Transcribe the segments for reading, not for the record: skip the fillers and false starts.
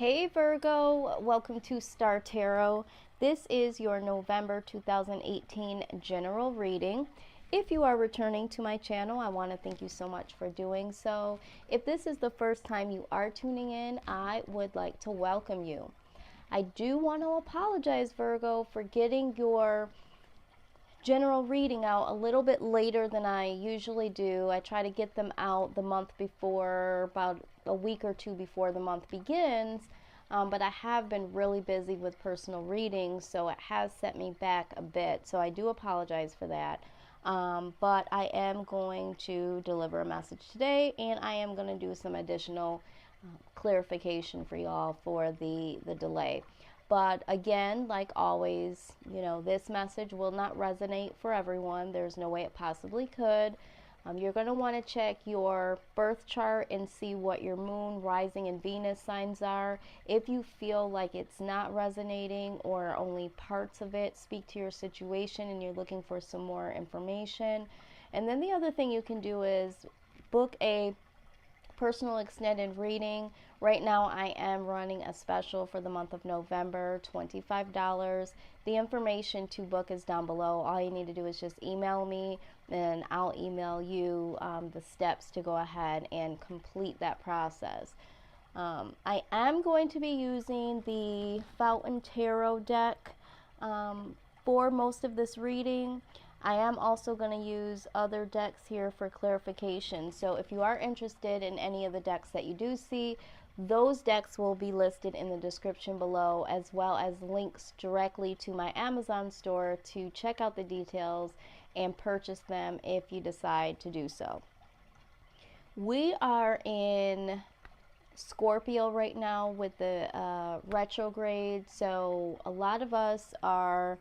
Hey Virgo, welcome to Star Tarot. This is your November 2018 general reading. If you are returning to my channel, I want to thank you so much for doing so. If this is the first time you are tuning in, I would like to welcome you. I do want to apologize, Virgo, for getting your general reading out a little bit later than I usually do. I try to get them out the month before, about a week or two before the month begins, but I have been really busy with personal readings, so it has set me back a bit, so I do apologize for that. But I am going to deliver a message today, and I am going to do some additional clarification for y'all for the delay. But again, like always, this message will not resonate for everyone. There's no way it possibly could. You're going to want to check your birth chart and see what your moon, rising, and Venus signs are. If you feel like it's not resonating or only parts of it speak to your situation and you're looking for some more information. And then the other thing you can do is book a personal extended reading. Right now I am running a special for the month of November, $25. The information to book is down below. All you need to do is just email me and I'll email you the steps to go ahead and complete that process. I am going to be using the Fountain Tarot deck for most of this reading. I am also going to use other decks here for clarification. So if you are interested in any of the decks that you do see, those decks will be listed in the description below, as well as links directly to my Amazon store to check out the details and purchase them if you decide to do so. We are in Scorpio right now with the retrograde, so a lot of us are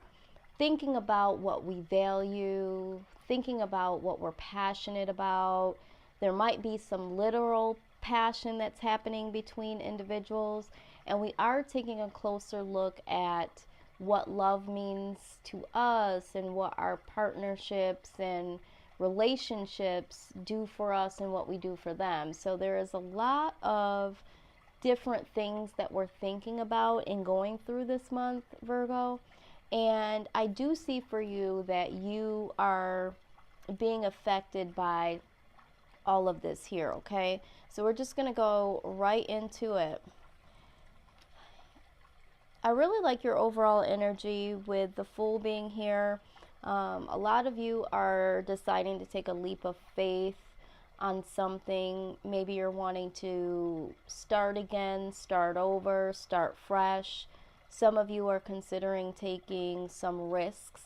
thinking about what we value, thinking about what we're passionate about. There might be some literal passion that's happening between individuals, and we are taking a closer look at what love means to us and what our partnerships and relationships do for us and what we do for them. So there is a lot of different things that we're thinking about and going through this month, Virgo. And I do see for you that you are being affected by all of this here, okay? So we're just going to go right into it. I really like your overall energy with the Fool being here. A lot of you are deciding to take a leap of faith on something. Maybe you're wanting to start again, start over, start fresh. Some of you are considering taking some risks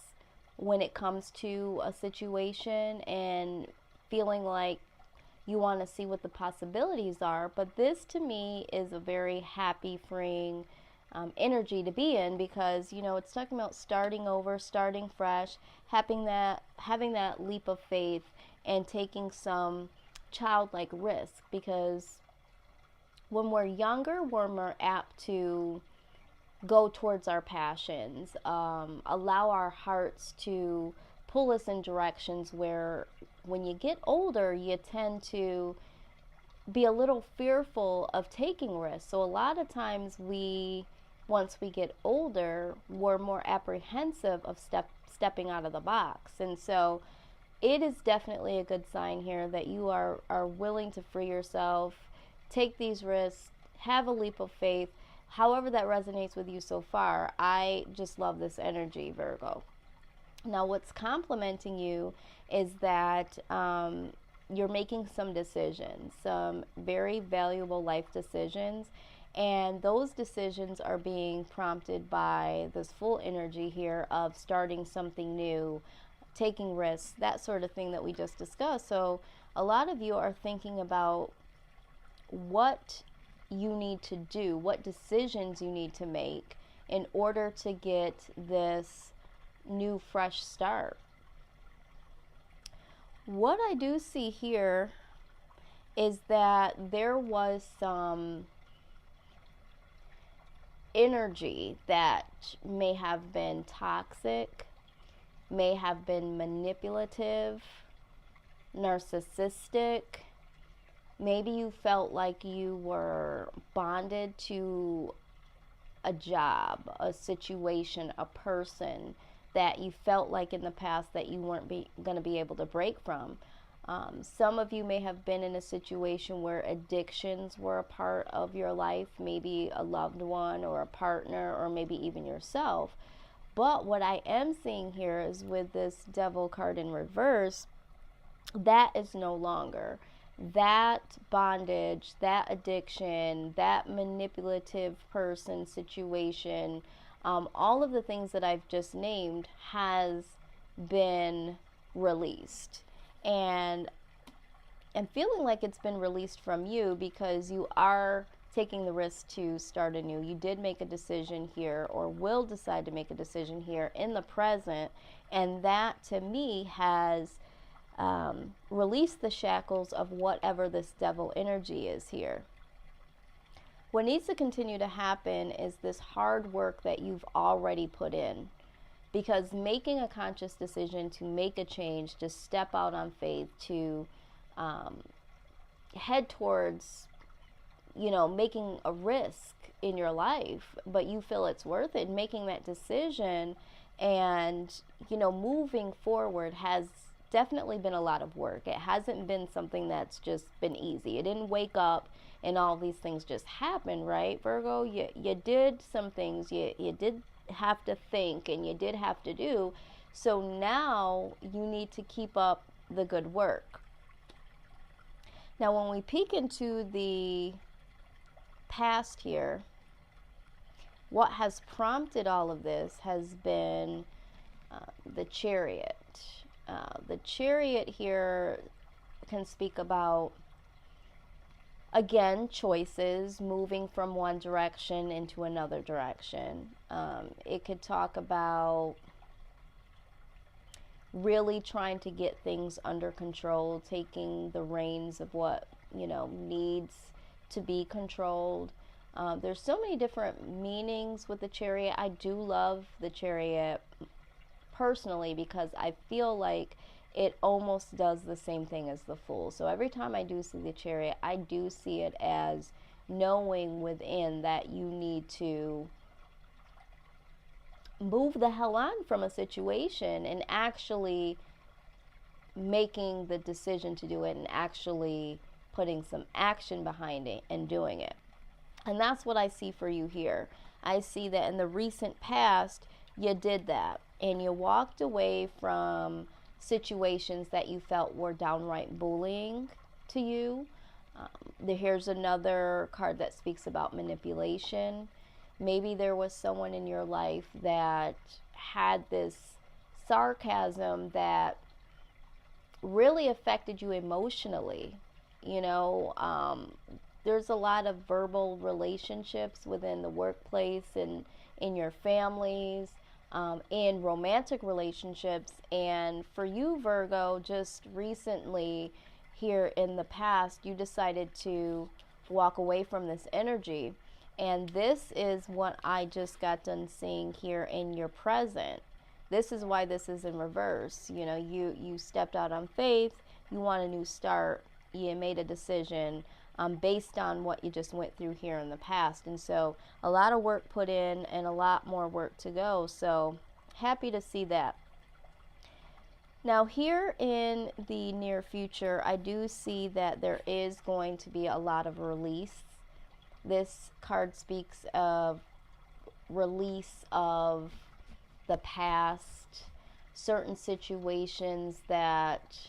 when it comes to a situation and feeling like you want to see what the possibilities are. But this to me is a very happy, freeing energy to be in, because it's talking about starting over, starting fresh, having that leap of faith and taking some childlike risk, because when we're younger, we're more apt to go towards our passions, allow our hearts to pull us in directions where when you get older, you tend to be a little fearful of taking risks. So a lot of times once we get older, we're more apprehensive of stepping out of the box. And so it is definitely a good sign here that you are willing to free yourself, take these risks, have a leap of faith. However that resonates with you so far, I just love this energy, Virgo. Now, what's complementing you is that you're making some decisions, some very valuable life decisions, and those decisions are being prompted by this full energy here of starting something new, taking risks, that sort of thing that we just discussed. So a lot of you are thinking about what you need to do, what decisions you need to make in order to get this new fresh start. What I do see here is that there was some energy that may have been toxic, may have been manipulative, narcissistic, Maybe you felt like you were bonded to a job, a situation, a person that you felt like in the past that you weren't going to be able to break from. Some of you may have been in a situation where addictions were a part of your life, maybe a loved one or a partner or maybe even yourself. But what I am seeing here is with this Devil card in reverse, that is no longer. That bondage, that addiction, that manipulative person situation, all of the things that I've just named has been released. And I'm feeling like it's been released from you because you are taking the risk to start anew. You did make a decision here, or will decide to make a decision here in the present, and that to me has released the shackles of whatever this devil energy is here. What needs to continue to happen is this hard work that you've already put in, because making a conscious decision to make a change, to step out on faith, to head towards, making a risk in your life, but you feel it's worth it, making that decision and, moving forward has definitely been a lot of work. It hasn't been something that's just been easy. It didn't wake up and all these things just happen, right, Virgo? You did some things. You did have to think and you did have to do. So now you need to keep up the good work. Now, when we peek into the past here, what has prompted all of this has been the Chariot. The Chariot here can speak about, again, choices, moving from one direction into another direction. It could talk about really trying to get things under control, taking the reins of what, needs to be controlled. There's so many different meanings with the Chariot. I do love the Chariot personally because I feel like it almost does the same thing as the Fool. So every time I do see the Chariot, I do see it as knowing within that you need to move the hell on from a situation and actually making the decision to do it and actually putting some action behind it and doing it. And that's what I see for you here. I see that in the recent past, you did that and you walked away from situations that you felt were downright bullying to you. Here's another card that speaks about manipulation. Maybe there was someone in your life that had this sarcasm that really affected you emotionally. There's a lot of verbal relationships within the workplace and in your families, in romantic relationships. And for you, Virgo, just recently here in the past, you decided to walk away from this energy. And this is what I just got done seeing here in your present. This is why this is in reverse. You stepped out on faith. You want a new start. You made a decision based on what you just went through here in the past. And so a lot of work put in and a lot more work to go. So happy to see that. Now here in the near future, I do see that there is going to be a lot of release. This card speaks of release of the past, certain situations that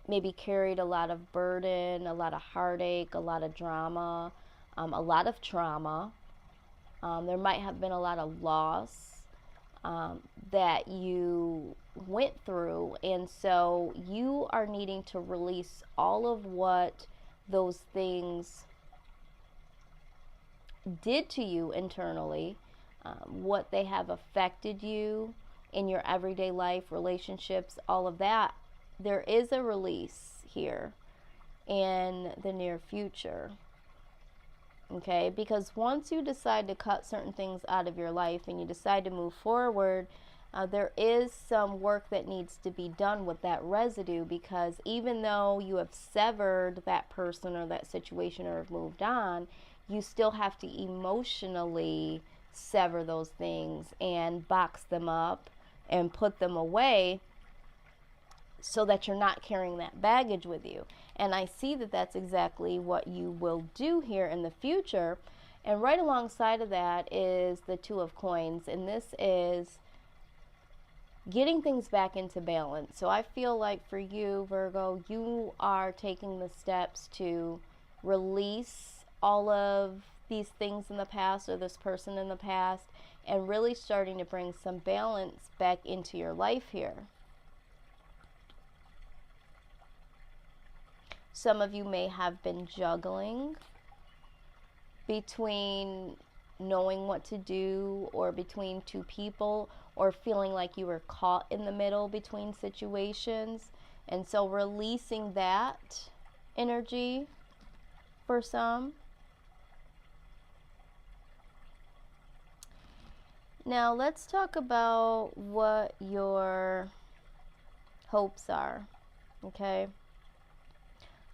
maybe carried a lot of burden, a lot of heartache, a lot of drama, a lot of trauma. There might have been a lot of loss that you went through. And so you are needing to release all of what those things did to you internally, what they have affected you in your everyday life, relationships, all of that. There is a release here in the near future. Okay, because once you decide to cut certain things out of your life and you decide to move forward, There is some work that needs to be done with that residue, because even though you have severed that person or that situation or have moved on, you still have to emotionally sever those things and box them up and put them away so that you're not carrying that baggage with you. And I see that that's exactly what you will do here in the future. And right alongside of that is the Two of Coins, and this is getting things back into balance. So I feel like for you, Virgo, you are taking the steps to release all of these things in the past or this person in the past and really starting to bring some balance back into your life here. Some of you may have been juggling between knowing what to do or between two people, or feeling like you were caught in the middle between situations. And so releasing that energy for some. Now let's talk about what your hopes are, okay?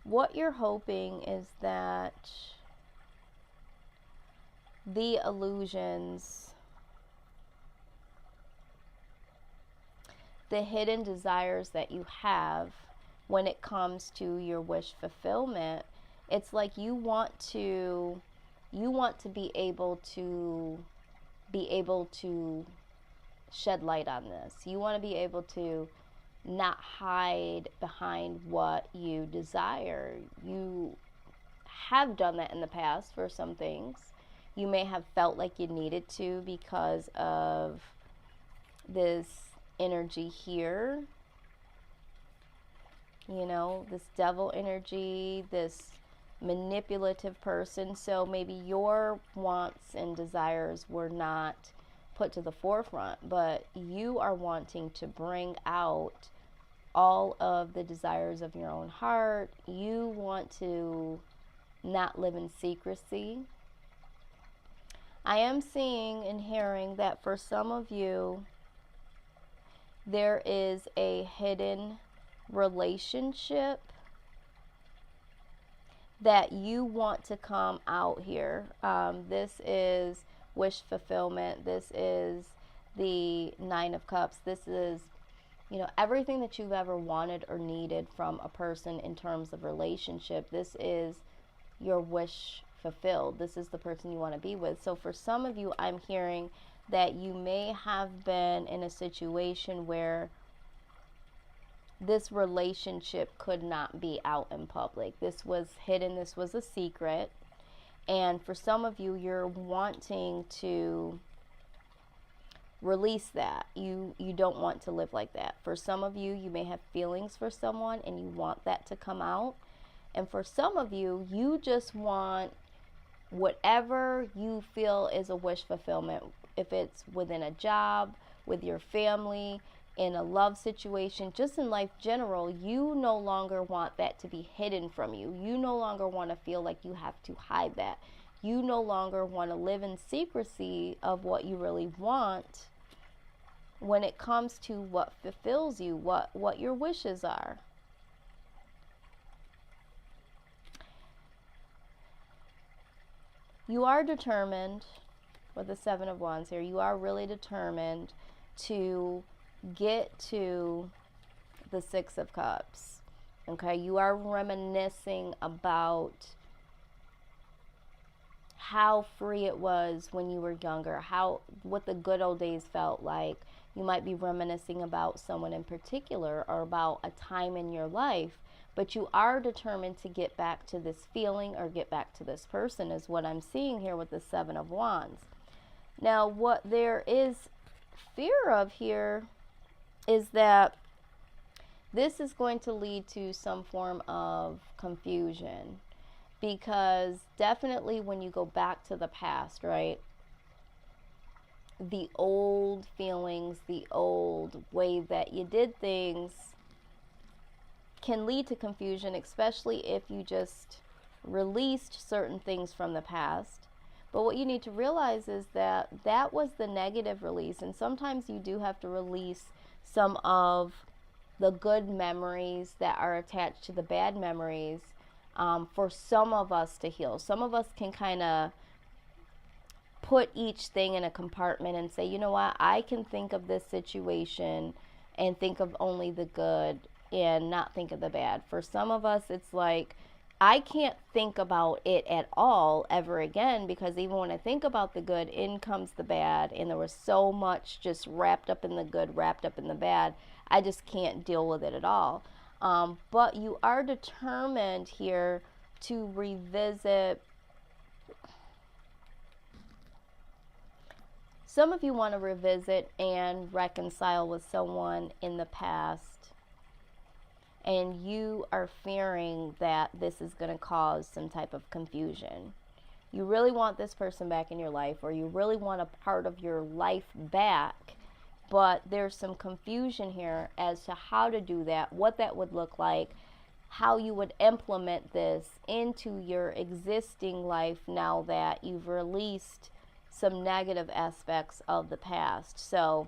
What you're hoping is that the illusions, the hidden desires that you have when it comes to your wish fulfillment, it's like you want to be able to shed light on this. You want to be able to not hide behind what you desire. You have done that in the past for some things. You may have felt like you needed to because of this energy here. You know, this devil energy, this manipulative person. So maybe your wants and desires were not put to the forefront, but you are wanting to bring out all of the desires of your own heart. You want to not live in secrecy. I am seeing and hearing that for some of you, there is a hidden relationship that you want to come out here. This is wish fulfillment. This is the Nine of Cups. This is, you know, everything that you've ever wanted or needed from a person in terms of relationship. This is your wish fulfilled. This is the person you want to be with. So for some of you, I'm hearing that you may have been in a situation where this relationship could not be out in public. This was hidden. This was a secret. And for some of you, you're wanting to release that. You don't want to live like that. For some of you, you may have feelings for someone and you want that to come out. And for some of you, you just want whatever you feel is a wish fulfillment. If it's within a job, with your family, in a love situation, just in life general, you no longer want that to be hidden from you. You no longer want to feel like you have to hide that. You no longer want to live in secrecy of what you really want when it comes to what fulfills you, what your wishes are. You are determined, with the Seven of Wands here, you are really determined to get to the Six of Cups. Okay, you are reminiscing about how free it was when you were younger, what the good old days felt like. You might be reminiscing about someone in particular or about a time in your life, but you are determined to get back to this feeling or get back to this person, is what I'm seeing here with the Seven of Wands. Now, what there is fear of here is that this is going to lead to some form of confusion, because definitely when you go back to the past, right, the old feelings, the old way that you did things can lead to confusion, especially if you just released certain things from the past. But what you need to realize is that that was the negative release. And sometimes you do have to release some of the good memories that are attached to the bad memories, for some of us to heal. Some of us can kind of put each thing in a compartment and say, you know what, I can think of this situation and think of only the good and not think of the bad. For some of us, it's like, I can't think about it at all ever again, because even when I think about the good, in comes the bad, and there was so much just wrapped up in the good, wrapped up in the bad, I just can't deal with it at all. But you are determined here to revisit. Some of you want to revisit and reconcile with someone in the past, and you are fearing that this is going to cause some type of confusion. You really want this person back in your life, or you really want a part of your life back, but there's some confusion here as to how to do that, what that would look like, how you would implement this into your existing life now that you've released some negative aspects of the past. So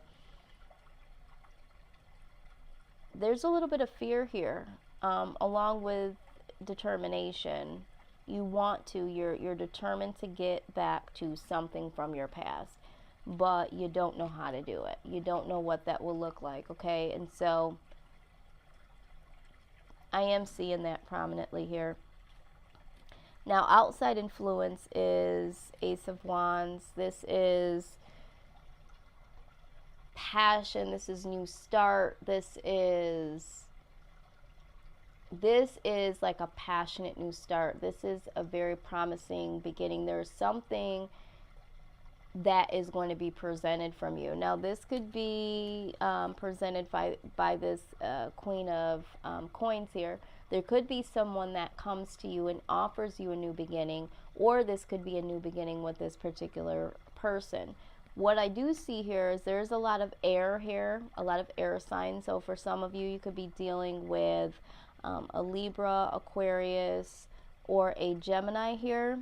there's a little bit of fear here, along with determination. You're determined to get back to something from your past, but you don't know how to do it. You don't know what that will look like, okay? And so I am seeing that prominently here. Now, outside influence is Ace of Wands. This is passion. This is new start. This is like a passionate new start. This is a very promising beginning. There's something that is going to be presented from you. Now, this could be presented by this Queen of Coins here. There could be someone that comes to you and offers you a new beginning, or this could be a new beginning with this particular person. What I do see here is there's a lot of air here, a lot of air signs. So for some of you, you could be dealing with a Libra, Aquarius, or a Gemini here.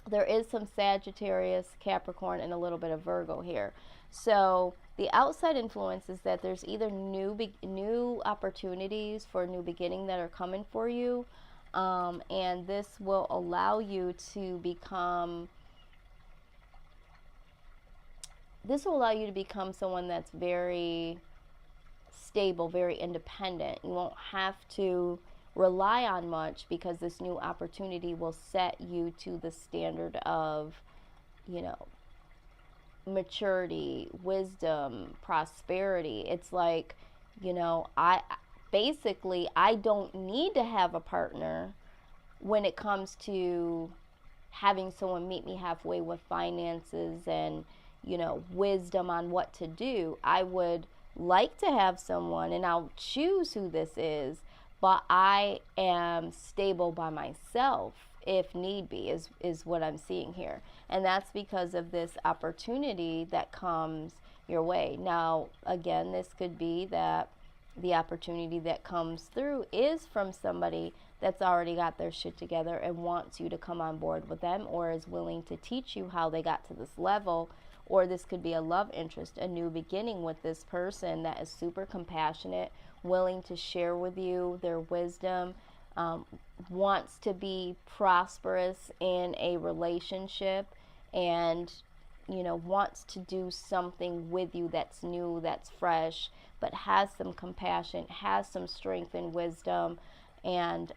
There is some Sagittarius, Capricorn, and a little bit of Virgo here. So the outside influence is that there's either new opportunities for a new beginning that are coming for you, and this will allow you to become someone that's very stable, very independent. You won't have to rely on much, because this new opportunity will set you to the standard of, maturity, wisdom, prosperity. It's like, I don't need to have a partner when it comes to having someone meet me halfway with finances and, wisdom on what to do. I would like to have someone, and I'll choose who this is, but I am stable by myself if need be, is what I'm seeing here. And that's because of this opportunity that comes your way. Now, again, this could be that the opportunity that comes through is from somebody that's already got their shit together and wants you to come on board with them, or is willing to teach you how they got to this level. Or this could be a love interest, a new beginning with this person that is super compassionate, willing to share with you their wisdom, wants to be prosperous in a relationship, and wants to do something with you that's new, that's fresh, but has some compassion, has some strength and wisdom. And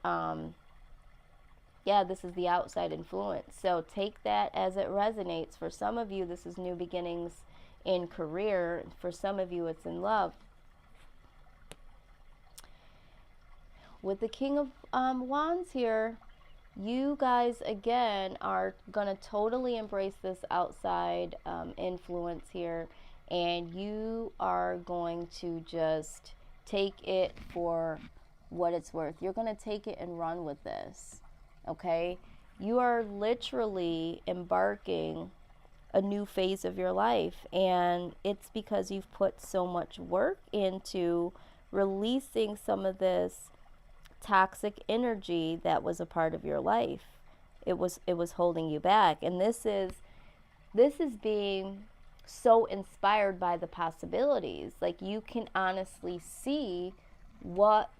this is the outside influence. So take that as it resonates. For some of you, this is new beginnings in career. For some of you, it's in love. With the King of Wands here, you guys, again, are going to totally embrace this outside influence here. And you are going to just take it for what it's worth. You're going to take it and run with this. Okay? You are literally embarking a new phase of your life. And it's because you've put so much work into releasing some of this toxic energy that was a part of your life. It was holding you back. And this is this is being so inspired by the possibilities. Like, you can honestly see what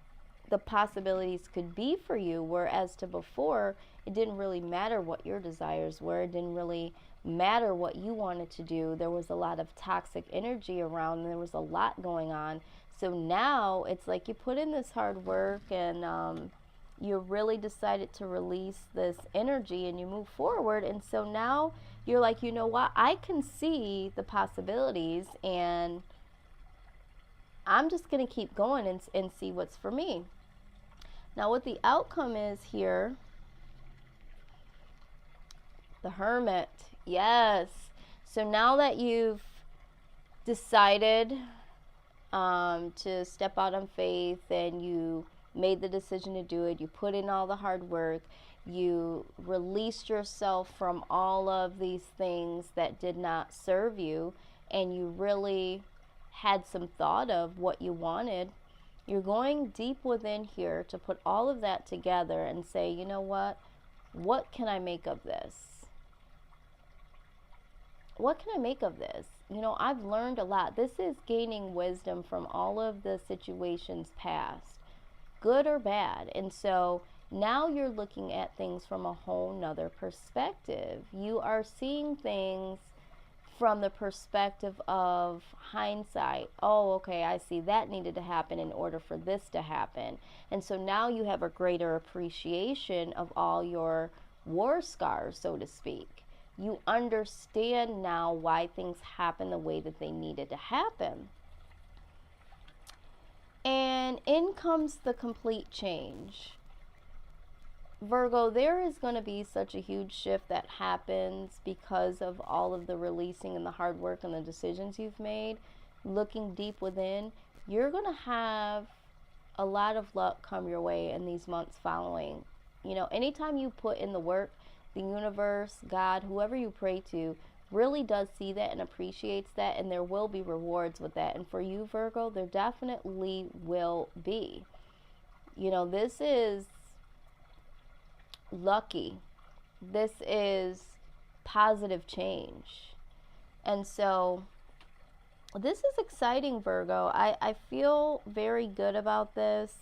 the possibilities could be for you, whereas to before, it didn't really matter what your desires were. It didn't really matter what you wanted to do. There was a lot of toxic energy around, and there was a lot going on. So now it's like you put in this hard work, and you really decided to release this energy, and you move forward. And so now you're like, you know what, I can see the possibilities, and I'm just going to keep going and see what's for me. Now, what the outcome is here, the Hermit. Yes. So now that you've decided to step out on faith, and you made the decision to do it, you put in all the hard work, you released yourself from all of these things that did not serve you, and you really had some thought of what you wanted, you're going deep within here to put all of that together and say, you know what can I make of this? What can I make of this? You know, I've learned a lot. This is gaining wisdom from all of the situations past, good or bad. And so now you're looking at things from a whole nother perspective. You are seeing things from the perspective of hindsight. Oh, okay, I see, that needed to happen in order for this to happen. And so now you have a greater appreciation of all your war scars, so to speak. You understand now why things happen the way that they needed to happen. And in comes the complete change. Virgo, there is going to be such a huge shift that happens because of all of the releasing and the hard work and the decisions you've made. Looking deep within, you're going to have a lot of luck come your way in these months following. You know, anytime you put in the work, the universe, God, whoever you pray to, really does see that and appreciates that, and there will be rewards with that. And for you, Virgo, there definitely will be. You know, this is lucky. This is positive change. And so this is exciting, Virgo. I feel very good about this.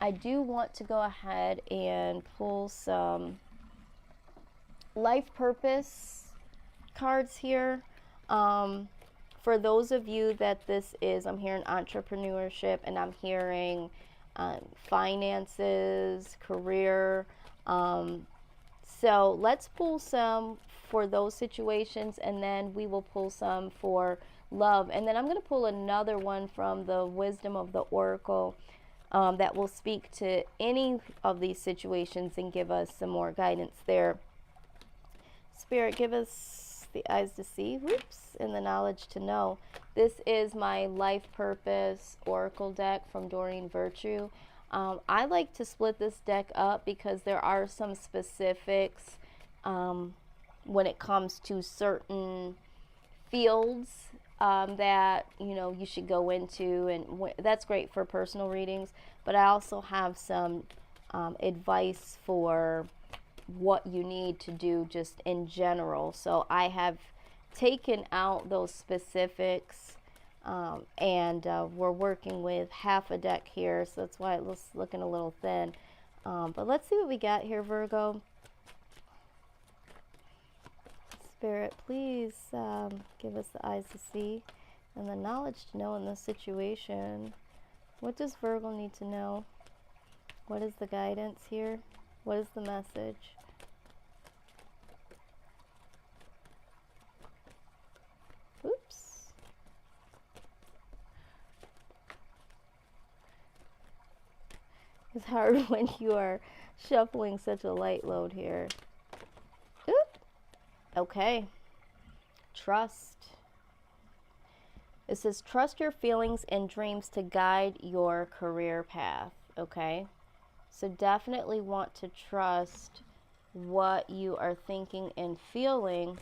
I do want to go ahead and pull some life purpose cards here. For those of you that this is, I'm hearing entrepreneurship, and I'm hearing finances, career. So let's pull some for those situations, and then we will pull some for love. And then I'm going to pull another one from the wisdom of the oracle that will speak to any of these situations and give us some more guidance there. Spirit, give us the eyes to see, and the knowledge to know. This is my life purpose oracle deck from Doreen Virtue. I like to split this deck up because there are some specifics when it comes to certain fields that you should go into, and that's great for personal readings. But I also have some advice for what you need to do just in general. So I have taken out those specifics, and we're working with half a deck here, so that's why it's looking a little thin. But let's see what we got here, Virgo. Spirit, please give us the eyes to see and the knowledge to know in this situation. What does Virgo need to know? What is the guidance here? What is the message? Oops. It's hard when you are shuffling such a light load here. Oop. Okay. Trust. It says, trust your feelings and dreams to guide your career path. Okay. So definitely want to trust what you are thinking and feeling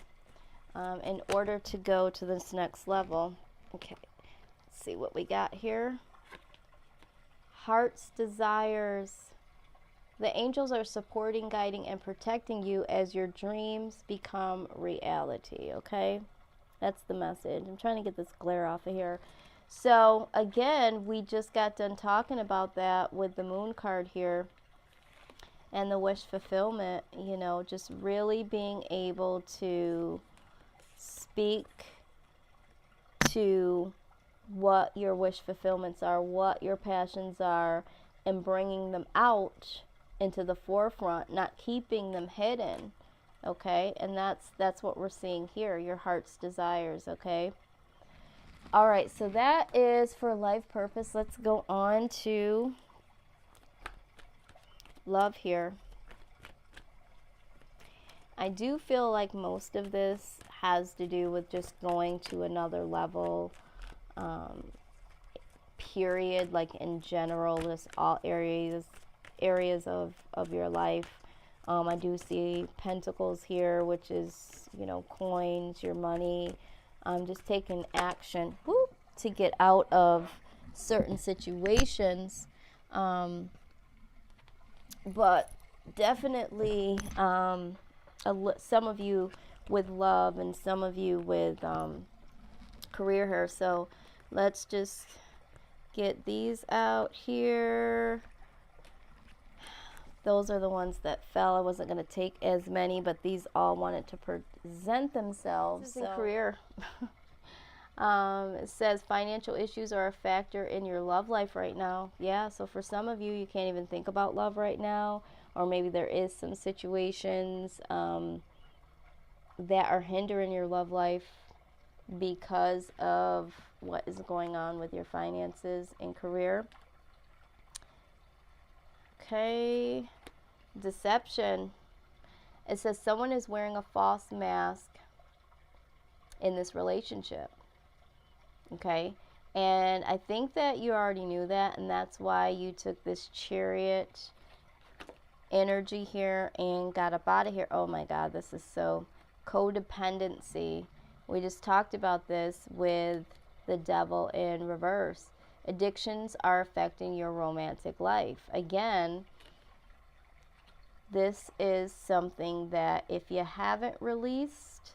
in order to go to this next level. Okay, let's see what we got here. Heart's desires. The angels are supporting, guiding, and protecting you as your dreams become reality, okay? That's the message. I'm trying to get this glare off of here. So, again, we just got done talking about that with the moon card here and the wish fulfillment, you know, just really being able to speak to what your wish fulfillments are, what your passions are, and bringing them out into the forefront, not keeping them hidden, okay? And that's what we're seeing here, your heart's desires, okay? All right, so that is for life purpose. Let's go on to love here. I do feel like most of this has to do with just going to another level, period, like in general, just all areas of your life. I do see pentacles here, which is, you know, coins, your money, just taking action to get out of certain situations. But definitely some of you with love and some of you with career here. So let's just get these out here. Those are the ones that fell. I wasn't going to take as many, but these all wanted to present themselves. This is in career. It says financial issues are a factor in your love life right now. Yeah, so for some of you, you can't even think about love right now, or maybe there is some situations that are hindering your love life because of what is going on with your finances and career. Okay, deception. It says someone is wearing a false mask in this relationship. Okay, and I think that you already knew that, and that's why you took this Chariot energy here and got up out of here. Oh my God, this is so codependency. We just talked about this with the Devil in reverse. Addictions are affecting your romantic life. Again, this is something that if you haven't released,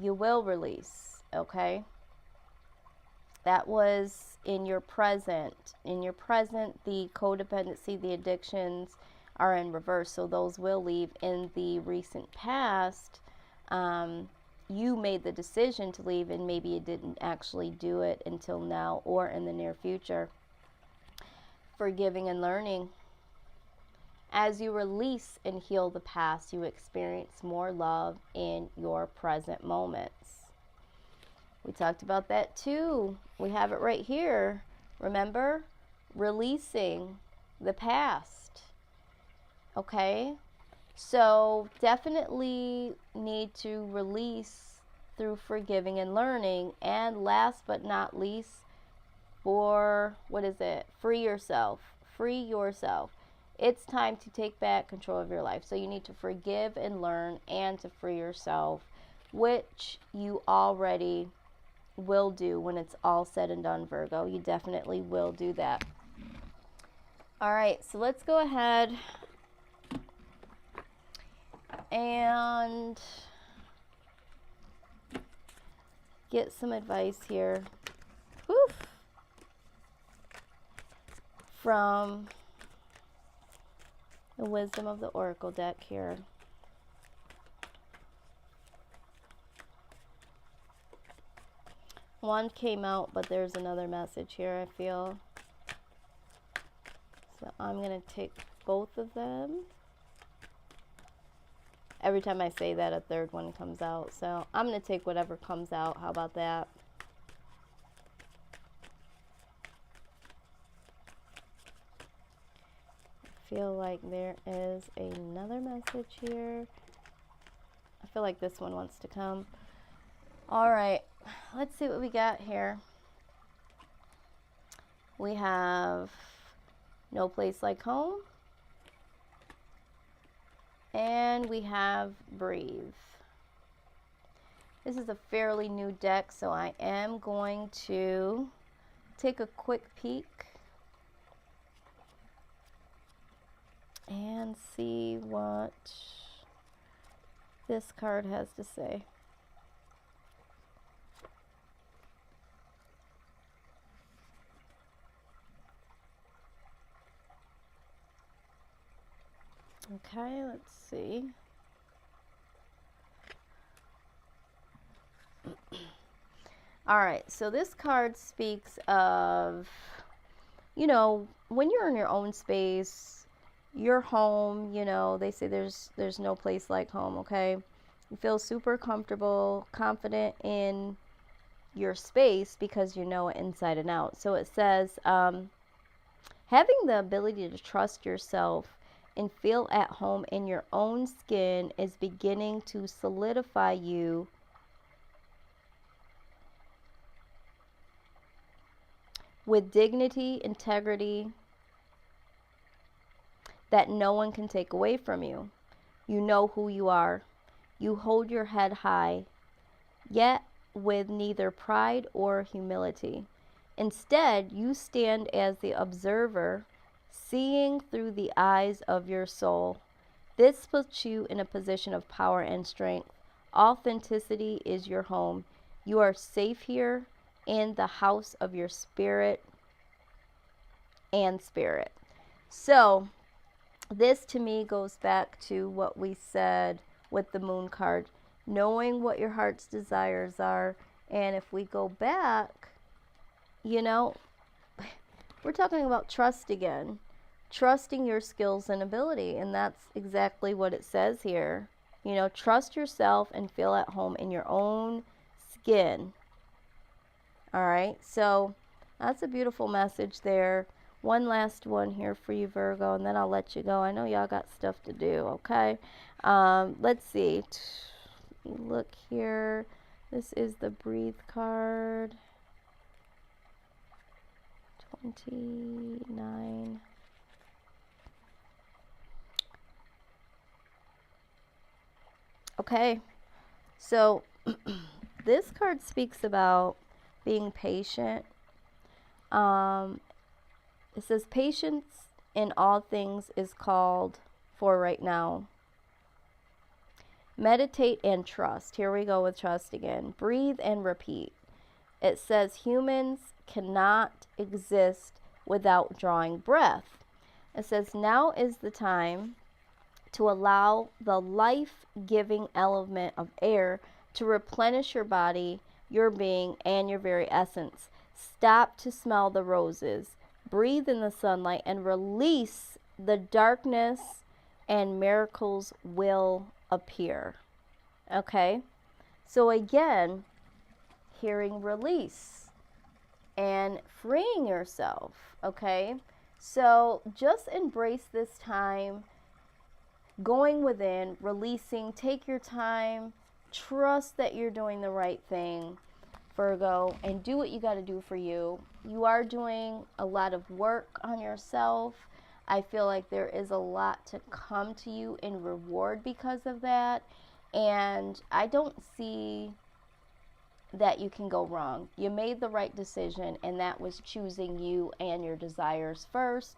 you will release, okay? That was in your present. In your present, the codependency, the addictions are in reverse, so those will leave. In the recent past, you made the decision to leave, and maybe you didn't actually do it until now or in the near future. Forgiving and learning. As you release and heal the past, you experience more love in your present moments. We talked about that too. We have it right here. Remember? Releasing the past. Okay? So definitely need to release through forgiving and learning. And last but not least, free yourself. Free yourself. It's time to take back control of your life. So you need to forgive and learn and to free yourself, which you already will do when it's all said and done, Virgo. You definitely will do that. All right, so let's go ahead and get some advice here. From the Wisdom of the Oracle deck here. One came out, but there's another message here, I feel. So I'm going to take both of them. Every time I say that, a third one comes out. So I'm going to take whatever comes out. How about that? I feel like there is another message here. I feel like this one wants to come. All right, let's see what we got here. We have No Place Like Home. And we have Breathe. This is a fairly new deck, so I am going to take a quick peek and see what this card has to say. Okay, let's see. All right, so this card speaks of, you know, when you're in your own space, your home, you know, they say there's no place like home, okay? You feel super comfortable, confident in your space because you know it inside and out. So it says, having the ability to trust yourself and feel at home in your own skin is beginning to solidify you with dignity, integrity that no one can take away from you. You know who you are. You hold your head high, yet with neither pride or humility. Instead, you stand as the observer, seeing through the eyes of your soul. This puts you in a position of power and strength. Authenticity is your home. You are safe here in the house of your spirit and spirit. So, this to me goes back to what we said with the moon card, knowing what your heart's desires are. And if we go back, you know, we're talking about trust again, trusting your skills and ability. And that's exactly what it says here. You know, trust yourself and feel at home in your own skin. All right, so that's a beautiful message there. One last one here for you, Virgo, and then I'll let you go. I know y'all got stuff to do, okay? Let's see. Look here. This is the Breathe card. 29. Okay, so this card speaks about being patient. It says patience in all things is called for right now. Meditate and trust. Here we go with trust again. Breathe and repeat. It says humans cannot exist without drawing breath. It says now is the time to allow the life-giving element of air to replenish your body, your being, and your very essence. Stop to smell the roses. Breathe in the sunlight and release the darkness, and miracles will appear. Okay? So again, hearing release and freeing yourself. Okay? So just embrace this time, going within, releasing, take your time, trust that you're doing the right thing, Virgo, and do what you got to do for you. You are doing a lot of work on yourself. I feel like there is a lot to come to you in reward because of that, and I don't see that you can go wrong. You made the right decision, and that was choosing you and your desires first,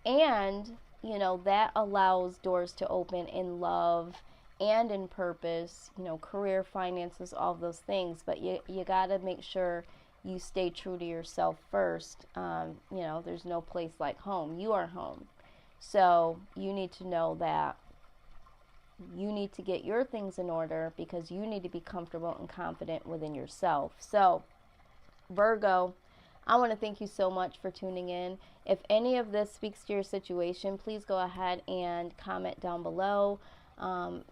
and you know that allows doors to open in love and in purpose, you know, career, finances, all those things. But you got to make sure you stay true to yourself first. You know, there's no place like home. You are home. So you need to know that you need to get your things in order because you need to be comfortable and confident within yourself. So, Virgo, I want to thank you so much for tuning in. If any of this speaks to your situation, please go ahead and comment down below.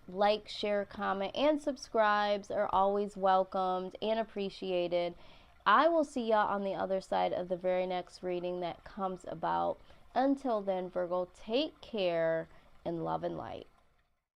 Like, share, comment, and subscribes are always welcomed and appreciated. I will see y'all on the other side of the very next reading that comes about. Until then, Virgo, take care and love and light.